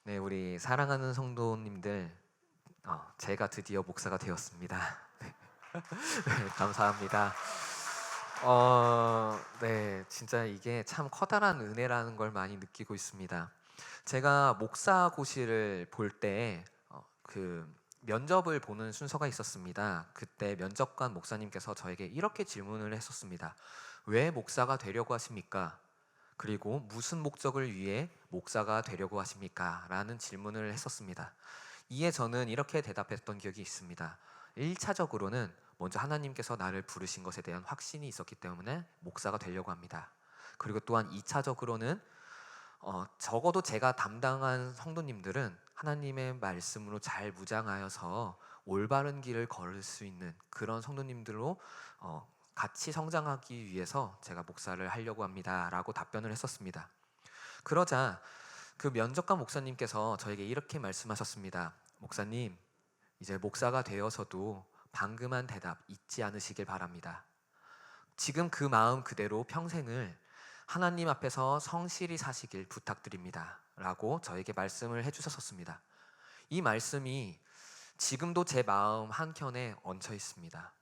네, 우리 사랑하는 성도님들, 제가 드디어 목사가 되었습니다. 네, 감사합니다. 네, 진짜 이게 참 커다란 은혜라는 걸 많이 느끼고 있습니다. 제가 목사고시를 볼 때, 그 면접을 보는 순서가 있었습니다. 그때 면접관 목사님께서 저에게 이렇게 질문을 했었습니다. 왜 목사가 되려고 하십니까? 그리고 무슨 목적을 위해 목사가 되려고 하십니까? 라는 질문을 했었습니다. 이에 저는 이렇게 대답했던 기억이 있습니다. 1차적으로는 먼저 하나님께서 나를 부르신 것에 대한 확신이 있었기 때문에 목사가 되려고 합니다. 그리고 또한 2차적으로는 적어도 제가 담당한 성도님들은 하나님의 말씀으로 잘 무장하여서 올바른 길을 걸을 수 있는 그런 성도님들로 같이 성장하기 위해서 제가 목사를 하려고 합니다 라고 답변을 했었습니다. 그러자 그 면접관 목사님께서 저에게 이렇게 말씀하셨습니다. 목사님, 이제 목사가 되어서도 방금 한 대답 잊지 않으시길 바랍니다. 지금 그 마음 그대로 평생을 하나님 앞에서 성실히 사시길 부탁드립니다 라고 저에게 말씀을 해주셨습니다. 이 말씀이 지금도 제 마음 한켠에 얹혀 있습니다.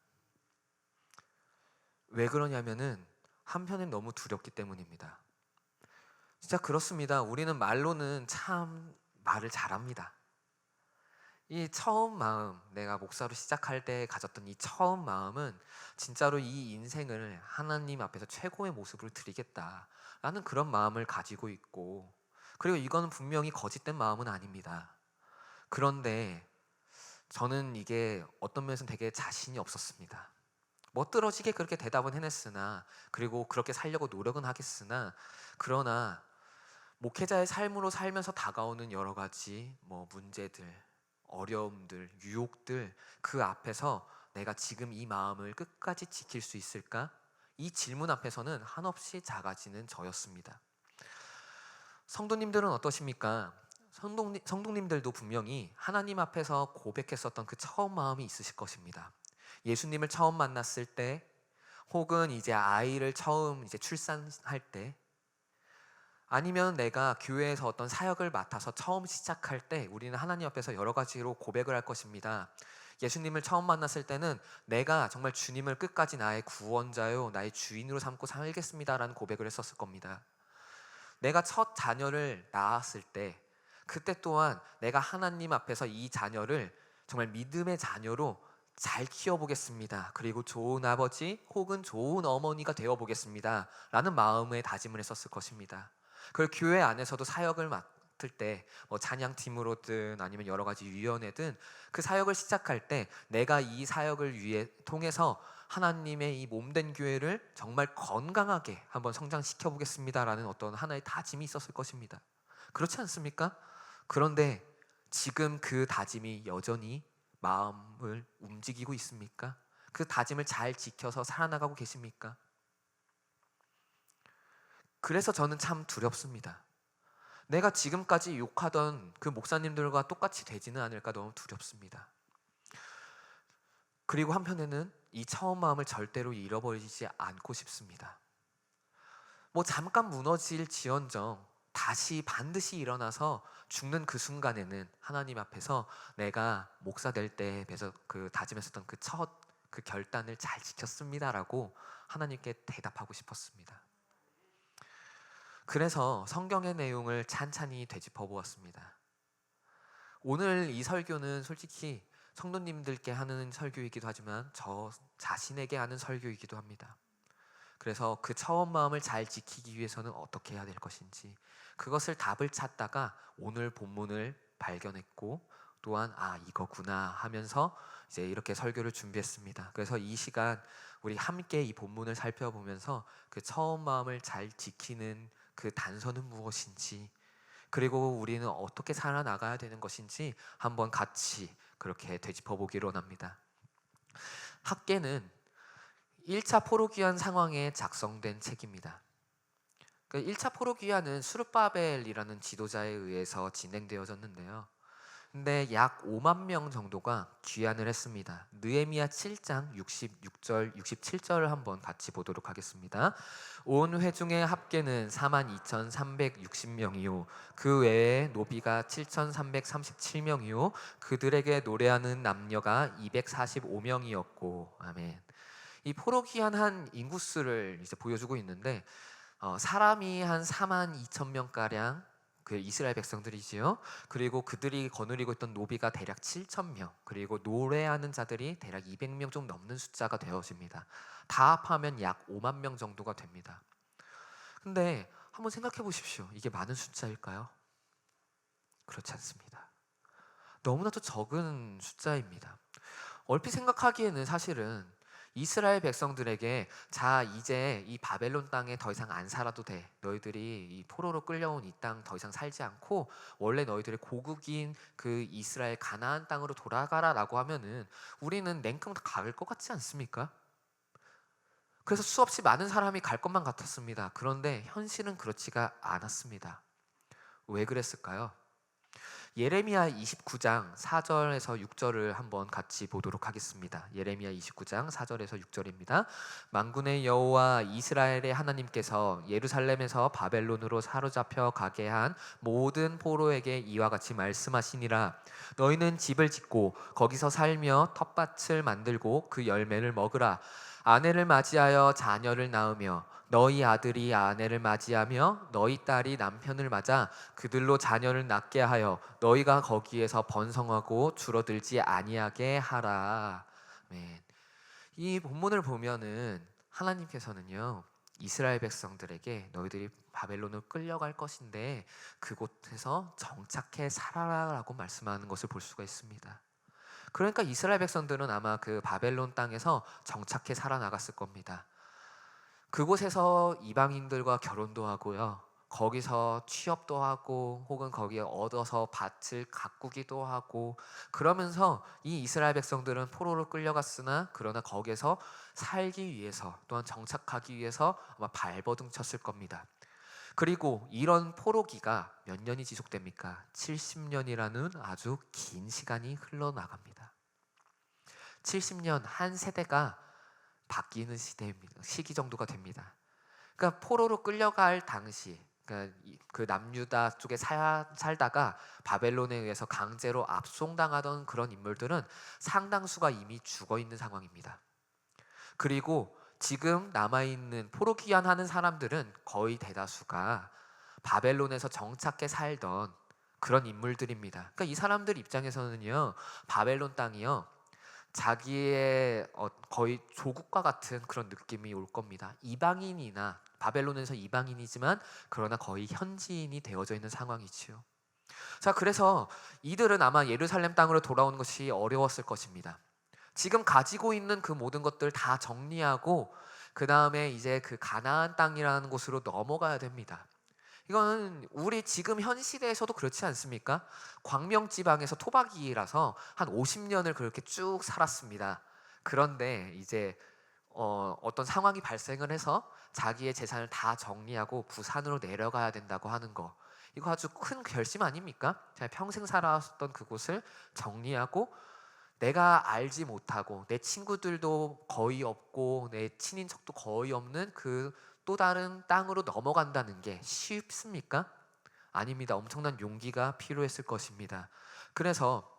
왜 그러냐면은 한편엔 너무 두렵기 때문입니다. 진짜 그렇습니다. 우리는 말로는 참 말을 잘합니다. 이 처음 마음, 내가 목사로 시작할 때 가졌던 이 처음 마음은 진짜로 이 인생을 하나님 앞에서 최고의 모습으로 드리겠다라는 그런 마음을 가지고 있고, 그리고 이거는 분명히 거짓된 마음은 아닙니다. 그런데 저는 이게 어떤 면에서는 되게 자신이 없었습니다. 멋들어지게 그렇게 대답은 해냈으나, 그리고 그렇게 살려고 노력은 하겠으나, 그러나 목회자의 삶으로 살면서 다가오는 여러 가지 문제들, 어려움들, 유혹들, 그 앞에서 내가 지금 이 마음을 끝까지 지킬 수 있을까? 이 질문 앞에서는 한없이 작아지는 저였습니다. 성도님들은 어떠십니까? 성도님들도 분명히 하나님 앞에서 고백했었던 그 처음 마음이 있으실 것입니다. 예수님을 처음 만났을 때, 혹은 이제 아이를 처음 이제 출산할 때, 아니면 내가 교회에서 어떤 사역을 맡아서 처음 시작할 때 우리는 하나님 앞에서 여러 가지로 고백을 할 것입니다. 예수님을 처음 만났을 때는 내가 정말 주님을 끝까지 나의 구원자요 나의 주인으로 삼고 살겠습니다라는 고백을 했었을 겁니다. 내가 첫 자녀를 낳았을 때, 그때 또한 내가 하나님 앞에서 이 자녀를 정말 믿음의 자녀로 잘 키워보겠습니다. 그리고 좋은 아버지 혹은 좋은 어머니가 되어보겠습니다 라는 마음의 다짐을 했었을 것입니다. 그리고 교회 안에서도 사역을 맡을 때 찬양팀으로든 아니면 여러 가지 위원회든 그 사역을 시작할 때 내가 이 사역을 위해 통해서 하나님의 이 몸된 교회를 정말 건강하게 한번 성장시켜 보겠습니다라는 어떤 하나의 다짐이 있었을 것입니다. 그렇지 않습니까? 그런데 지금 그 다짐이 여전히 마음을 움직이고 있습니까? 그 다짐을 잘 지켜서 살아나가고 계십니까? 그래서 저는 참 두렵습니다. 내가 지금까지 욕하던 그 목사님들과 똑같이 되지는 않을까 너무 두렵습니다. 그리고 한편에는 이 처음 마음을 절대로 잃어버리지 않고 싶습니다. 잠깐 무너질지언정 다시 반드시 일어나서 죽는 그 순간에는 하나님 앞에서 내가 목사 될 때 그 다짐했었던 그 첫 그 결단을 잘 지켰습니다라고 하나님께 대답하고 싶었습니다. 그래서 성경의 내용을 찬찬히 되짚어 보았습니다. 오늘 이 설교는 솔직히 성도님들께 하는 설교이기도 하지만 저 자신에게 하는 설교이기도 합니다. 그래서 그 처음 마음을 잘 지키기 위해서는 어떻게 해야 될 것인지 그것을 답을 찾다가 오늘 본문을 발견했고, 또한 이거구나 하면서 이제 이렇게 설교를 준비했습니다. 그래서 이 시간 우리 함께 이 본문을 살펴보면서 그 처음 마음을 잘 지키는 그 단서는 무엇인지, 그리고 우리는 어떻게 살아나가야 되는 것인지 한번 같이 그렇게 되짚어 보기로 합니다. 학계는 1차 포로기한 상황에 작성된 책입니다. 그 1차 포로기한은 수르바벨이라는 지도자에 의해서 진행되어졌는데요. 근데 약 5만 명 정도가 귀환을 했습니다. 느헤미야 7장 66절, 67절을 한번 같이 보도록 하겠습니다. 온 회중의 합계는 42,360명이요 그 외에 노비가 7,337명이요 그들에게 노래하는 남녀가 245명이었고 아멘. 이 포로 귀환한 인구수를 이제 보여주고 있는데 사람이 한 4만 2천 명 가량 그 이스라엘 백성들이지요. 그리고 그들이 거느리고 있던 노비가 대략 7천 명, 그리고 노래하는 자들이 대략 200명 좀 넘는 숫자가 되어집니다. 다 합하면 약 5만 명 정도가 됩니다. 근데 한번 생각해 보십시오. 이게 많은 숫자일까요? 그렇지 않습니다. 너무나도 적은 숫자입니다. 얼핏 생각하기에는 사실은 이스라엘 백성들에게 자 이제 이 바벨론 땅에 더 이상 안 살아도 돼. 너희들이 이 포로로 끌려온 이 땅 더 이상 살지 않고 원래 너희들의 고국인 그 이스라엘 가나안 땅으로 돌아가라라고 하면은 우리는 냉큼 갈 것 같지 않습니까? 그래서 수없이 많은 사람이 갈 것만 같았습니다. 그런데 현실은 그렇지가 않았습니다. 왜 그랬을까요? 예레미야 29장 4절에서 6절을 한번 같이 보도록 하겠습니다. 예레미야 29장 4절에서 6절입니다. 만군의 여호와 이스라엘의 하나님께서 예루살렘에서 바벨론으로 사로잡혀 가게 한 모든 포로에게 이와 같이 말씀하시니라. 너희는 집을 짓고 거기서 살며 텃밭을 만들고 그 열매를 먹으라. 아내를 맞이하여 자녀를 낳으며 너희 아들이 아내를 맞이하며 너희 딸이 남편을 맞아 그들로 자녀를 낳게 하여 너희가 거기에서 번성하고 줄어들지 아니하게 하라. 아멘. 이 본문을 보면은 하나님께서는요 이스라엘 백성들에게 너희들이 바벨론을 끌려갈 것인데 그곳에서 정착해 살아라라고 말씀하는 것을 볼 수가 있습니다. 그러니까 이스라엘 백성들은 아마 그 바벨론 땅에서 정착해 살아나갔을 겁니다. 그곳에서 이방인들과 결혼도 하고요. 거기서 취업도 하고 혹은 거기에 얻어서 밭을 가꾸기도 하고 그러면서 이 이스라엘 백성들은 포로로 끌려갔으나 그러나 거기에서 살기 위해서 또한 정착하기 위해서 아마 발버둥 쳤을 겁니다. 그리고 이런 포로기가 몇 년이 지속됩니까? 70년이라는 아주 긴 시간이 흘러나갑니다. 70년 한 세대가 바뀌는 시기 정도가 됩니다. 그러니까 포로로 끌려갈 당시, 그러니까 그 남유다 쪽에 살다가 바벨론에 의해서 강제로 압송당하던 그런 인물들은 상당수가 이미 죽어 있는 상황입니다. 그리고 지금 남아 있는 포로 귀환하는 사람들은 거의 대다수가 바벨론에서 정착해 살던 그런 인물들입니다. 그러니까 이 사람들 입장에서는요, 바벨론 땅이요. 자기의 거의 조국과 같은 그런 느낌이 올 겁니다. 이방인이나 바벨론에서 이방인이지만 그러나 거의 현지인이 되어져 있는 상황이지요. 자, 그래서 이들은 아마 예루살렘 땅으로 돌아오는 것이 어려웠을 것입니다. 지금 가지고 있는 그 모든 것들 다 정리하고 그 다음에 이제 그 가나안 땅이라는 곳으로 넘어가야 됩니다. 이거는 우리 지금 현 시대에서도 그렇지 않습니까? 광명 지방에서 토박이라서 한 50년을 그렇게 쭉 살았습니다. 그런데 이제 어떤 상황이 발생을 해서 자기의 재산을 다 정리하고 부산으로 내려가야 된다고 하는 거. 이거 아주 큰 결심 아닙니까? 제가 평생 살아왔던 그곳을 정리하고 내가 알지 못하고 내 친구들도 거의 없고 내 친인척도 거의 없는 그 또 다른 땅으로 넘어간다는 게 쉽습니까? 아닙니다. 엄청난 용기가 필요했을 것입니다. 그래서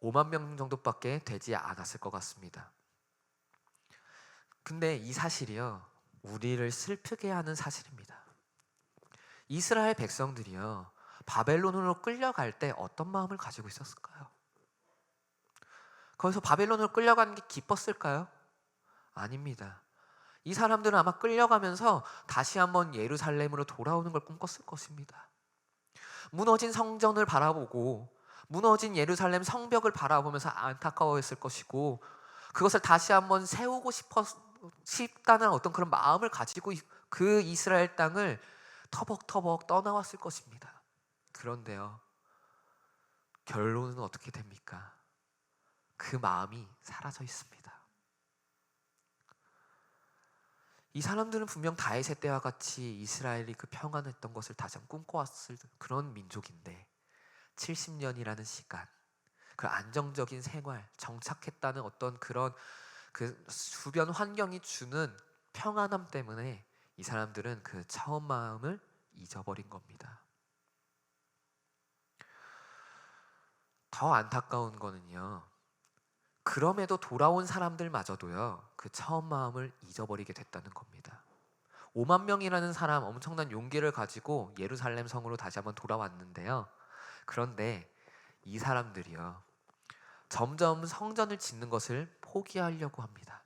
5만 명 정도밖에 되지 않았을 것 같습니다. 근데 이 사실이요, 우리를 슬프게 하는 사실입니다. 이스라엘 백성들이요, 바벨론으로 끌려갈 때 어떤 마음을 가지고 있었을까요? 거기서 바벨론으로 끌려가는 게 기뻤을까요? 아닙니다. 이 사람들은 아마 끌려가면서 다시 한번 예루살렘으로 돌아오는 걸 꿈꿨을 것입니다. 무너진 성전을 바라보고 무너진 예루살렘 성벽을 바라보면서 안타까워했을 것이고 그것을 다시 한번 세우고 싶다는 어떤 그런 마음을 가지고 그 이스라엘 땅을 터벅터벅 떠나왔을 것입니다. 그런데요, 결론은 어떻게 됩니까? 그 마음이 사라져 있습니다. 이 사람들은 분명 다윗의 때와 같이 이스라엘이 그 평안했던 것을 다시 한번 꿈꿔왔을 그런 민족인데 70년이라는 시간, 그 안정적인 생활, 정착했다는 어떤 그런 그 주변 환경이 주는 평안함 때문에 이 사람들은 그 처음 마음을 잊어버린 겁니다. 더 안타까운 거는요, 그럼에도 돌아온 사람들마저도요, 그 처음 마음을 잊어버리게 됐다는 겁니다. 5만 명이라는 사람, 엄청난 용기를 가지고 예루살렘 성으로 다시 한번 돌아왔는데요. 그런데 이 사람들이요, 점점 성전을 짓는 것을 포기하려고 합니다.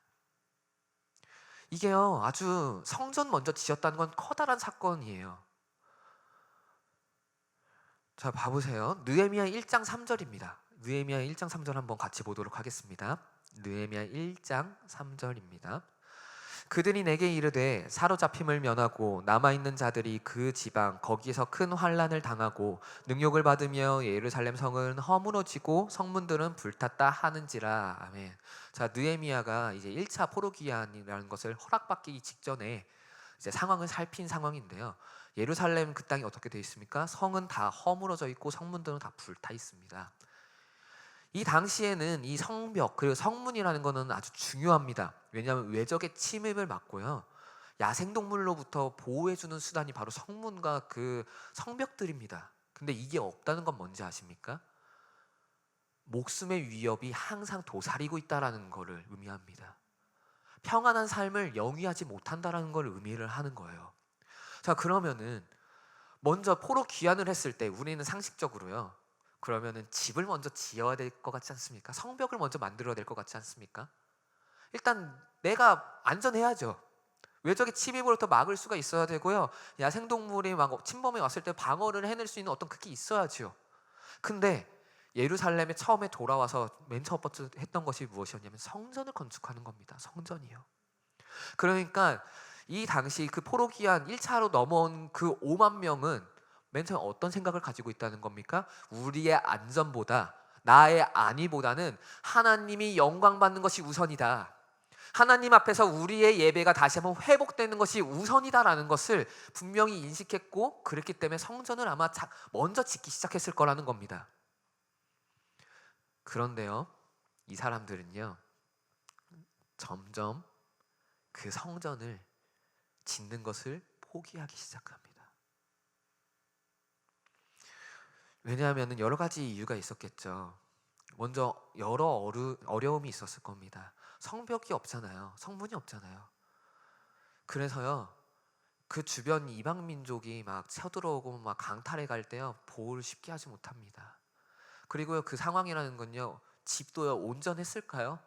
이게요, 아주 성전 먼저 지었다는 건 커다란 사건이에요. 자, 봐보세요. 느헤미야 1장 3절입니다. 느헤미야 1장 3절 한번 같이 보도록 하겠습니다. 느헤미야 1장 3절입니다. 그들이 내게 이르되 사로잡힘을 면하고 남아있는 자들이 그 지방 거기서 큰 환난을 당하고 능욕을 받으며 예루살렘 성은 허물어지고 성문들은 불탔다 하는지라. 아멘. 자, 느헤미야가 이제 1차 포로기한이라는 것을 허락받기 직전에 이제 상황을 살핀 상황인데요. 예루살렘 그 땅이 어떻게 되어 있습니까? 성은 다 허물어져 있고 성문들은 다 불타 있습니다. 이 당시에는 이 성벽 그리고 성문이라는 것은 아주 중요합니다. 왜냐하면 외적의 침입을 막고요, 야생동물로부터 보호해주는 수단이 바로 성문과 그 성벽들입니다. 근데 이게 없다는 건 뭔지 아십니까? 목숨의 위협이 항상 도사리고 있다는 것을 의미합니다. 평안한 삶을 영위하지 못한다는 걸 의미를 하는 거예요. 자, 그러면은 먼저 포로 귀환을 했을 때 우리는 상식적으로요, 그러면은 집을 먼저 지어야 될 것 같지 않습니까? 성벽을 먼저 만들어야 될 것 같지 않습니까? 일단 내가 안전해야죠. 외적의 침입으로부터 막을 수가 있어야 되고요, 야생동물이 막 침범해 왔을 때 방어를 해낼 수 있는 어떤 그게 있어야죠. 근데 예루살렘에 처음에 돌아와서 맨 첫 번째 했던 것이 무엇이었냐면 성전을 건축하는 겁니다. 성전이요. 그러니까 이 당시 그 포로기한 1차로 넘어온 그 5만 명은 맨 처음 어떤 생각을 가지고 있다는 겁니까? 우리의 안전보다, 나의 안위보다는 하나님이 영광 받는 것이 우선이다. 하나님 앞에서 우리의 예배가 다시 한번 회복되는 것이 우선이다라는 것을 분명히 인식했고, 그랬기 때문에 성전을 아마 먼저 짓기 시작했을 거라는 겁니다. 그런데요, 이 사람들은요, 점점 그 성전을 짓는 것을 포기하기 시작합니다. 왜냐하면 여러 가지 이유가 있었겠죠. 먼저 여러 어려움이 있었을 겁니다. 성벽이 없잖아요. 성문이 없잖아요. 그래서요, 그 주변 이방 민족이 막 쳐들어오고 막 강탈해 갈 때요, 보호를 쉽게 하지 못합니다. 그리고요, 그 상황이라는 건요, 집도요, 온전했을까요?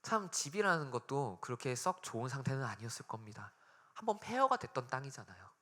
참, 집이라는 것도 그렇게 썩 좋은 상태는 아니었을 겁니다. 한번 폐허가 됐던 땅이잖아요.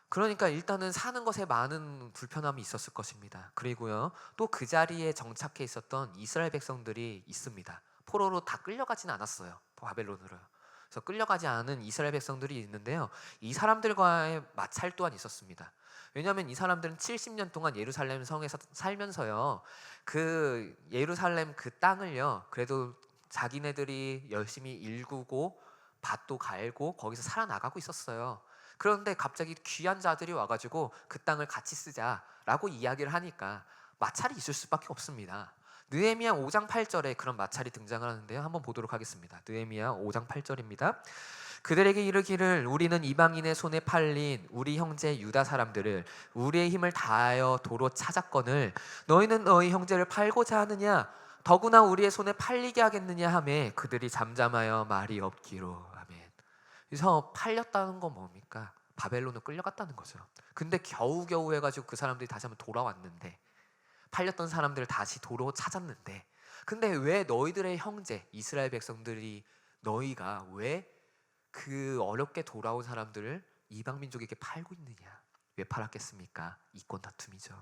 그러니까 일단은 사는 것에 많은 불편함이 있었을 것입니다. 그리고요, 또 그 자리에 정착해 있었던 이스라엘 백성들이 있습니다. 포로로 다 끌려가진 않았어요, 바벨론으로. 그래서 끌려가지 않은 이스라엘 백성들이 있는데요, 이 사람들과의 마찰 또한 있었습니다. 왜냐하면 이 사람들은 70년 동안 예루살렘 성에서 살면서요, 그 예루살렘 그 땅을요, 그래도 자기네들이 열심히 일구고 밭도 갈고 거기서 살아나가고 있었어요. 그런데 갑자기 귀한 자들이 와가지고 그 땅을 같이 쓰자라고 이야기를 하니까 마찰이 있을 수밖에 없습니다. 느헤미야 5장 8절에 그런 마찰이 등장을 하는데요, 한번 보도록 하겠습니다. 느헤미야 5장 8절입니다. 그들에게 이르기를 우리는 이방인의 손에 팔린 우리 형제 유다 사람들을 우리의 힘을 다하여 도로 찾았거늘 너희는 너희 형제를 팔고자 하느냐, 더구나 우리의 손에 팔리게 하겠느냐 하매 그들이 잠잠하여 말이 없기로. 아멘. 그래서 팔렸다는 건 뭡니까? 바벨론으로 끌려갔다는 거죠. 근데 겨우겨우 해가지고 그 사람들이 다시 한번 돌아왔는데, 팔렸던 사람들을 다시 도로 찾았는데, 근데 왜 너희들의 형제 이스라엘 백성들이, 너희가 왜 그 어렵게 돌아온 사람들을 이방 민족에게 팔고 있느냐? 왜 팔았겠습니까? 이권 다툼이죠.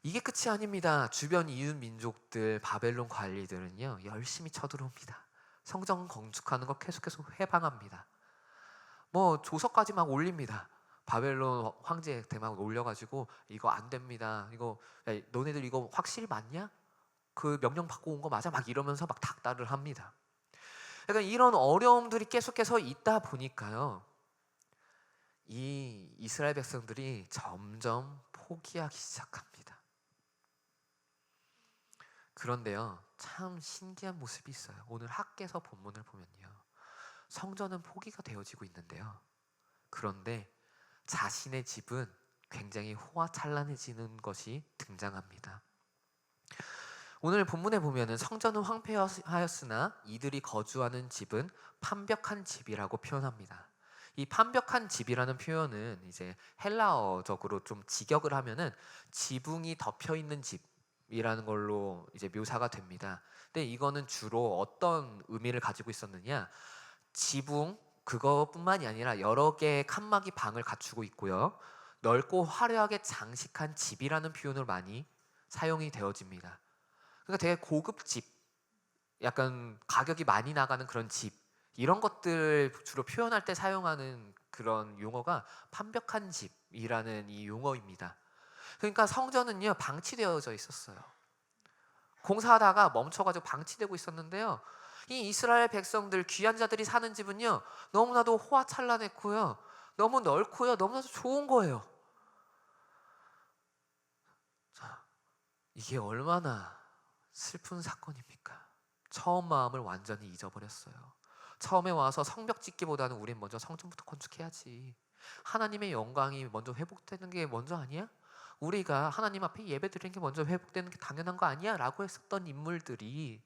이게 끝이 아닙니다. 주변 이웃 민족들, 바벨론 관리들은요, 열심히 쳐들어옵니다. 성전 건축하는 거 계속해서 회방합니다. 뭐 조서까지 막 올립니다. 바벨론 황제한테 막 올려가지고 이거 안 됩니다. 이거, 야, 너네들 이거 확실히 맞냐? 그 명령 받고 온 거 맞아? 막 이러면서 막 닥달을 합니다. 그러니까 이런 어려움들이 계속해서 있다 보니까요, 이 이스라엘 백성들이 점점 포기하기 시작합니다. 그런데요, 참 신기한 모습이 있어요. 오늘 학개서 본문을 보면요, 성전은 포기가 되어지고 있는데요, 그런데 자신의 집은 굉장히 호화찬란해지는 것이 등장합니다. 오늘 본문에 보면은 성전은 황폐하였으나 이들이 거주하는 집은 판벽한 집이라고 표현합니다. 이 판벽한 집이라는 표현은 이제 헬라어적으로 좀 직역을 하면은 지붕이 덮여 있는 집이라는 걸로 이제 묘사가 됩니다. 근데 이거는 주로 어떤 의미를 가지고 있었느냐? 지붕 그것뿐만이 아니라 여러 개의 칸막이 방을 갖추고 있고요, 넓고 화려하게 장식한 집이라는 표현을 많이 사용이 되어집니다. 그러니까 되게 고급 집, 약간 가격이 많이 나가는 그런 집, 이런 것들 주로 표현할 때 사용하는 그런 용어가 판벽한 집이라는 이 용어입니다. 그러니까 성전은요, 방치되어져 있었어요. 공사하다가 멈춰가지고 방치되고 있었는데요, 이 이스라엘 백성들, 귀한 자들이 사는 집은요, 너무나도 호화찬란했고요, 너무 넓고요, 너무나도 좋은 거예요. 자, 이게 얼마나 슬픈 사건입니까? 처음 마음을 완전히 잊어버렸어요. 처음에 와서 성벽 짓기보다는 우린 먼저 성전부터 건축해야지, 하나님의 영광이 먼저 회복되는 게 먼저 아니야? 우리가 하나님 앞에 예배 드리는 게 먼저 회복되는 게 당연한 거 아니야? 라고 했었던 인물들이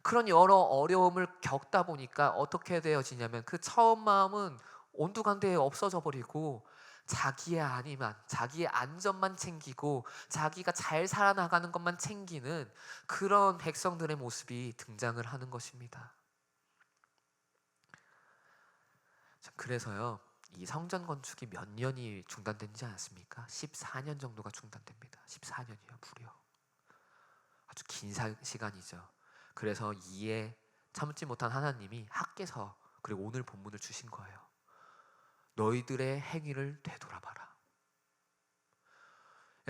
그런 여러 어려움을 겪다 보니까 어떻게 되어지냐면, 그 처음 마음은 온두간대에 없어져 버리고 자기의 안위만, 자기의 안전만 챙기고 자기가 잘 살아나가는 것만 챙기는 그런 백성들의 모습이 등장을 하는 것입니다. 그래서요, 이 성전 건축이 몇 년이 중단되지 않았습니까? 14년 정도가 중단됩니다. 14년이요, 무려. 아주 긴 시간이죠. 그래서 이에 참지 못한 하나님이 학개서 그리고 오늘 본문을 주신 거예요. 너희들의 행위를 되돌아봐라.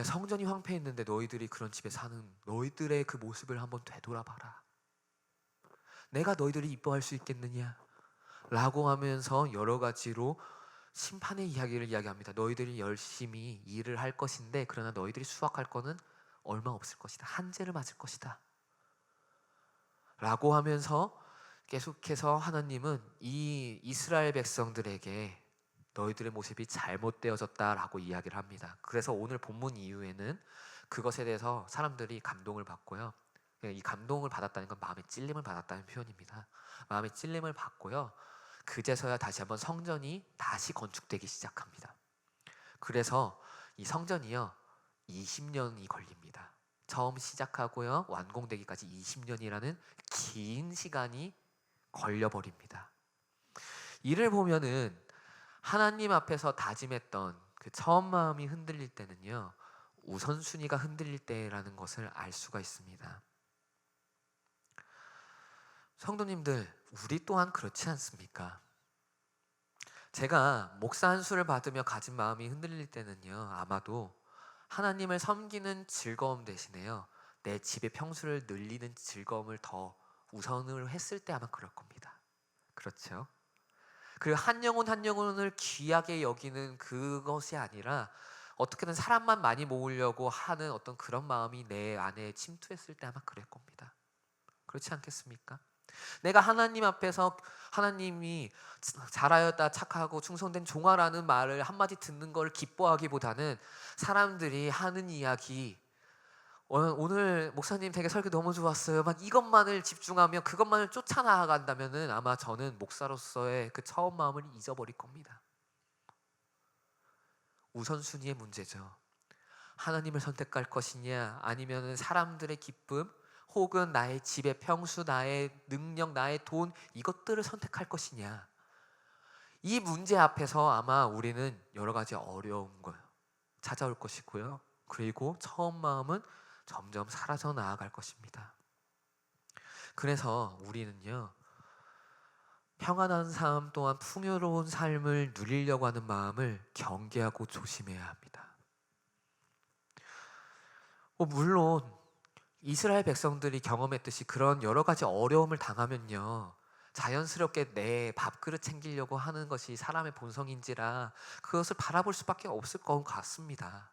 성전이 황폐했는데 너희들이 그런 집에 사는 너희들의 그 모습을 한번 되돌아봐라. 내가 너희들을 이뻐할 수 있겠느냐? 라고 하면서 여러 가지로 심판의 이야기를 이야기합니다. 너희들이 열심히 일을 할 것인데, 그러나 너희들이 수확할 거는 얼마 없을 것이다. 한재를 맞을 것이다. 라고 하면서 계속해서 하나님은 이 이스라엘 백성들에게 너희들의 모습이 잘못되어졌다라고 이야기를 합니다. 그래서 오늘 본문 이후에는 그것에 대해서 사람들이 감동을 받고요, 이 감동을 받았다는 건 마음의 찔림을 받았다는 표현입니다. 마음의 찔림을 받고요, 그제서야 다시 한번 성전이 다시 건축되기 시작합니다. 그래서 이 성전이요, 20년이 걸립니다. 처음 시작하고요, 완공되기까지 20년이라는 긴 시간이 걸려버립니다. 이를 보면은 하나님 앞에서 다짐했던 그 처음 마음이 흔들릴 때는요, 우선순위가 흔들릴 때라는 것을 알 수가 있습니다. 성도님들, 우리 또한 그렇지 않습니까? 제가 목사 안수를 받으며 가진 마음이 흔들릴 때는요, 아마도 하나님을 섬기는 즐거움 대신에요, 내 집의 평수를 늘리는 즐거움을 더 우선을 했을 때 아마 그럴 겁니다. 그렇죠? 그리고 한 영혼 한 영혼을 귀하게 여기는 그것이 아니라 어떻게든 사람만 많이 모으려고 하는 어떤 그런 마음이 내 안에 침투했을 때 아마 그럴 겁니다. 그렇지 않겠습니까? 내가 하나님 앞에서 하나님이 잘하였다, 착하고 충성된 종아라는 말을 한마디 듣는 걸 기뻐하기보다는 사람들이 하는 이야기, 오늘 목사님 되게 설교 너무 좋았어요, 막 이것만을 집중하며 그것만을 쫓아나간다면은 아마 저는 목사로서의 그 처음 마음을 잊어버릴 겁니다. 우선순위의 문제죠. 하나님을 선택할 것이냐, 아니면은 사람들의 기쁨, 혹은 나의 집의 평수, 나의 능력, 나의 돈, 이것들을 선택할 것이냐. 이 문제 앞에서 아마 우리는 여러 가지 어려운 걸 찾아올 것이고요, 그리고 처음 마음은 점점 사라져 나아갈 것입니다. 그래서 우리는요, 평안한 삶 또한 풍요로운 삶을 누리려고 하는 마음을 경계하고 조심해야 합니다. 물론 이스라엘 백성들이 경험했듯이 그런 여러 가지 어려움을 당하면요, 자연스럽게 내 밥그릇 챙기려고 하는 것이 사람의 본성인지라 그것을 바라볼 수밖에 없을 것 같습니다.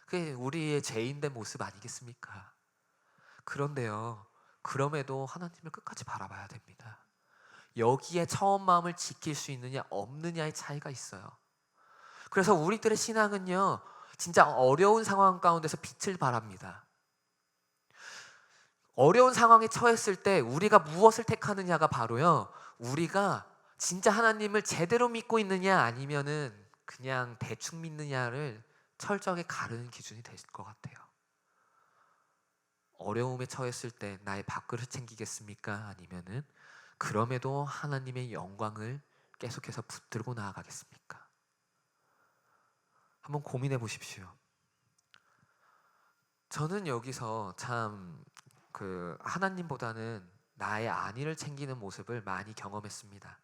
그게 우리의 죄인된 모습 아니겠습니까? 그런데요, 그럼에도 하나님을 끝까지 바라봐야 됩니다. 여기에 처음 마음을 지킬 수 있느냐 없느냐의 차이가 있어요. 그래서 우리들의 신앙은요, 진짜 어려운 상황 가운데서 빛을 발합니다. 어려운 상황에 처했을 때 우리가 무엇을 택하느냐가 바로요, 우리가 진짜 하나님을 제대로 믿고 있느냐 아니면은 그냥 대충 믿느냐를 철저하게 가르는 기준이 될 것 같아요. 어려움에 처했을 때 나의 밥그릇 챙기겠습니까? 아니면은 그럼에도 하나님의 영광을 계속해서 붙들고 나아가겠습니까? 한번 고민해 보십시오. 저는 여기서 참 하나님보다는 나의 안위를 챙기는 모습을 많이 경험했습니다.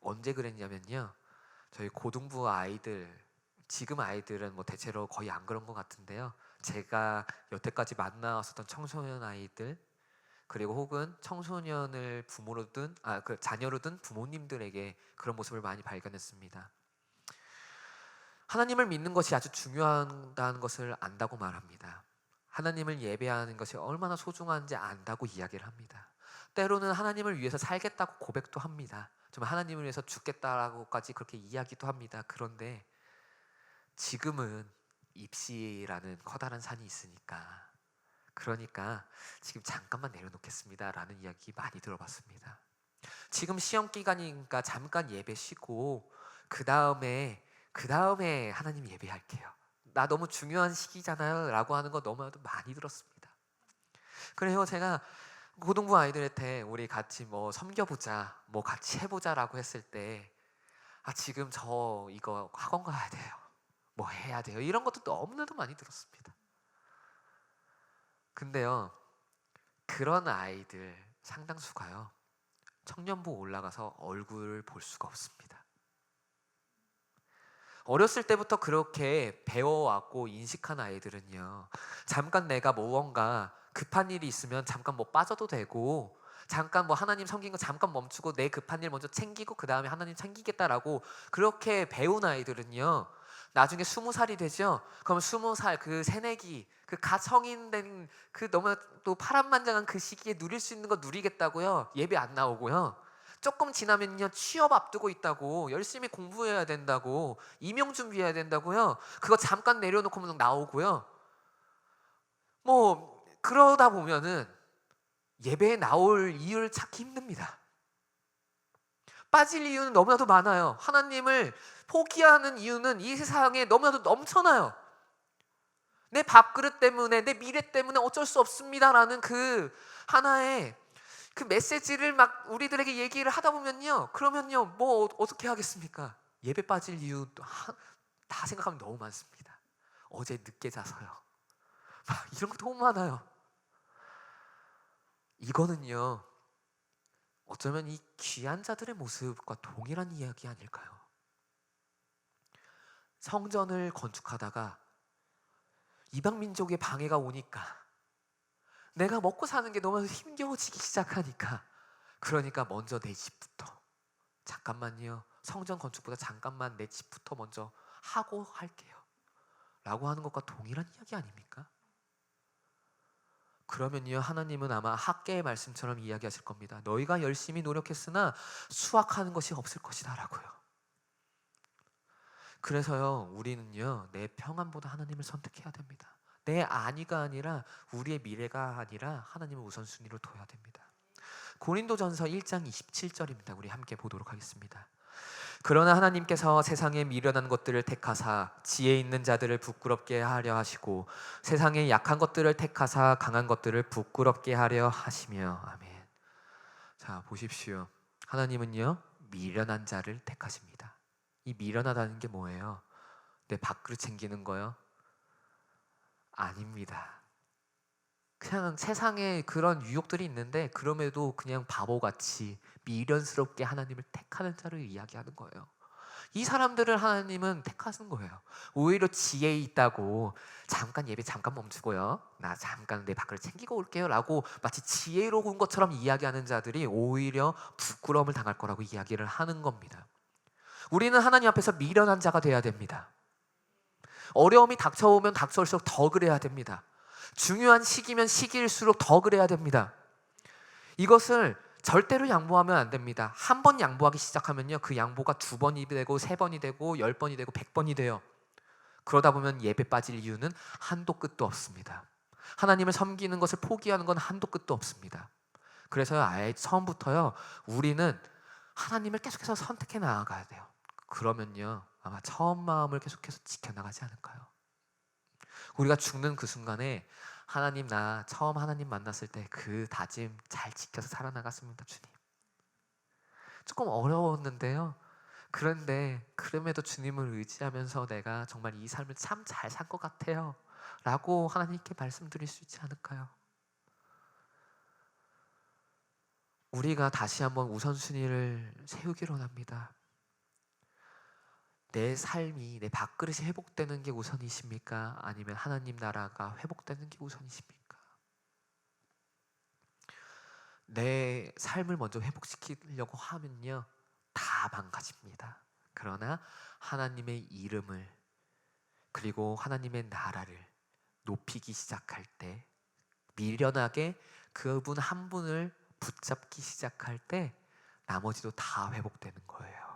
언제 그랬냐면요, 저희 고등부 아이들, 지금 아이들은 뭐 대체로 거의 안 그런 것 같은데요, 제가 여태까지 만나왔었던 청소년 아이들, 그리고 혹은 청소년을 부모로 둔 자녀로 둔 부모님들에게 그런 모습을 많이 발견했습니다. 하나님을 믿는 것이 아주 중요하다는 것을 안다고 말합니다. 하나님을 예배하는 것이 얼마나 소중한지 안다고 이야기를 합니다. 때로는 하나님을 위해서 살겠다고 고백도 합니다. 좀 하나님을 위해서 죽겠다라고까지 그렇게 이야기도 합니다. 그런데 지금은 입시라는 커다란 산이 있으니까, 그러니까 지금 잠깐만 내려놓겠습니다 라는 이야기 많이 들어봤습니다. 지금 시험 기간이니까 잠깐 예배 쉬고 그 다음에 하나님 예배할게요, 나 너무 중요한 시기잖아요 라고 하는 거 너무나도 많이 들었습니다. 그래서 제가 고등부 아이들한테 우리 같이 뭐 섬겨보자, 뭐 같이 해보자 라고 했을 때, 지금 저 이거 학원 가야 돼요, 뭐 해야 돼요, 이런 것도 너무나도 많이 들었습니다. 근데요, 그런 아이들 상당수가요, 청년부 올라가서 얼굴을 볼 수가 없습니다. 어렸을 때부터 그렇게 배워왔고 인식한 아이들은요, 잠깐 내가 무언가 급한 일이 있으면 잠깐 뭐 빠져도 되고, 잠깐 뭐 하나님 섬긴 거 잠깐 멈추고 내 급한 일 먼저 챙기고 그 다음에 하나님 챙기겠다라고 그렇게 배운 아이들은요, 나중에 20살이 되죠. 그럼 20살 그 새내기, 그 갓 성인 된 그 너무 또 파란만장한 그 시기에 누릴 수 있는 거 누리겠다고요, 예배 안 나오고요. 조금 지나면요, 취업 앞두고 있다고, 열심히 공부해야 된다고, 임용 준비해야 된다고요, 그거 잠깐 내려놓고 나오고요. 뭐 그러다 보면은 예배에 나올 이유를 찾기 힘듭니다. 빠질 이유는 너무나도 많아요. 하나님을 포기하는 이유는 이 세상에 너무나도 넘쳐나요. 내 밥그릇 때문에, 내 미래 때문에 어쩔 수 없습니다라는 그 하나의 그 메시지를 막 우리들에게 얘기를 하다 보면요, 그러면요, 뭐 어떻게 하겠습니까? 예배 빠질 이유 다 생각하면 너무 많습니다. 어제 늦게 자서요, 막 이런 거 너무 많아요. 이거는요, 어쩌면 이 귀한 자들의 모습과 동일한 이야기 아닐까요? 성전을 건축하다가 이방 민족의 방해가 오니까, 내가 먹고 사는 게 너무 힘겨워지기 시작하니까, 그러니까 먼저 내 집부터, 잠깐만요, 성전 건축보다 잠깐만 내 집부터 먼저 하고 할게요 라고 하는 것과 동일한 이야기 아닙니까? 그러면요, 하나님은 아마 학개의 말씀처럼 이야기하실 겁니다. 너희가 열심히 노력했으나 수확하는 것이 없을 것이다 라고요. 그래서요, 우리는요, 내 평안보다 하나님을 선택해야 됩니다. 내 안위가 아니라, 우리의 미래가 아니라 하나님을 우선순위로 둬야 됩니다. 고린도전서 1장 27절입니다. 우리 함께 보도록 하겠습니다. 그러나 하나님께서 세상에 미련한 것들을 택하사 지혜 있는 자들을 부끄럽게 하려 하시고, 세상에 약한 것들을 택하사 강한 것들을 부끄럽게 하려 하시며. 아멘. 자, 보십시오. 하나님은요, 미련한 자를 택하십니다. 이 미련하다는 게 뭐예요? 내 밥그릇 챙기는 거요? 아닙니다. 그냥 세상에 그런 유혹들이 있는데 그럼에도 그냥 바보같이 미련스럽게 하나님을 택하는 자를 이야기하는 거예요. 이 사람들을 하나님은 택하신 거예요. 오히려 지혜 있다고 잠깐 예배 잠깐 멈추고요, 나 잠깐 내 밖을 챙기고 올게요 라고 마치 지혜로운 것처럼 이야기하는 자들이 오히려 부끄러움을 당할 거라고 이야기를 하는 겁니다. 우리는 하나님 앞에서 미련한 자가 돼야 됩니다. 어려움이 닥쳐오면 닥쳐올수록 더 그래야 됩니다. 중요한 시기면 시기일수록 더 그래야 됩니다. 이것을 절대로 양보하면 안 됩니다. 한 번 양보하기 시작하면요, 그 양보가 2번이 되고 3번이 되고 10번이 되고 100번이 돼요. 그러다 보면 예배 빠질 이유는 한도 끝도 없습니다. 하나님을 섬기는 것을 포기하는 건 한도 끝도 없습니다. 그래서 아예 처음부터요, 우리는 하나님을 계속해서 선택해 나아가야 돼요. 그러면요, 아마 처음 마음을 계속해서 지켜나가지 않을까요? 우리가 죽는 그 순간에 하나님, 나 처음 하나님 만났을 때 그 다짐 잘 지켜서 살아나갔습니다, 주님. 조금 어려웠는데요, 그런데 그럼에도 주님을 의지하면서 내가 정말 이 삶을 참 잘 산 것 같아요 라고 하나님께 말씀드릴 수 있지 않을까요? 우리가 다시 한번 우선순위를 세우기로 합니다. 내 삶이, 내 밥그릇이 회복되는 게 우선이십니까? 아니면 하나님 나라가 회복되는 게 우선이십니까? 내 삶을 먼저 회복시키려고 하면요, 다 망가집니다. 그러나 하나님의 이름을, 그리고 하나님의 나라를 높이기 시작할 때, 미련하게 그분 한 분을 붙잡기 시작할 때 나머지도 다 회복되는 거예요.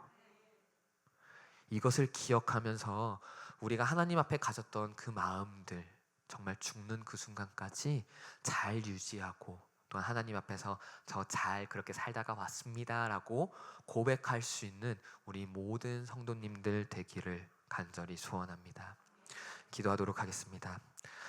이것을 기억하면서 우리가 하나님 앞에 가졌던 그 마음들, 정말 죽는 그 순간까지 잘 유지하고, 또 하나님 앞에서 저 잘 그렇게 살다가 왔습니다 라고 고백할 수 있는 우리 모든 성도님들 되기를 간절히 소원합니다. 기도하도록 하겠습니다.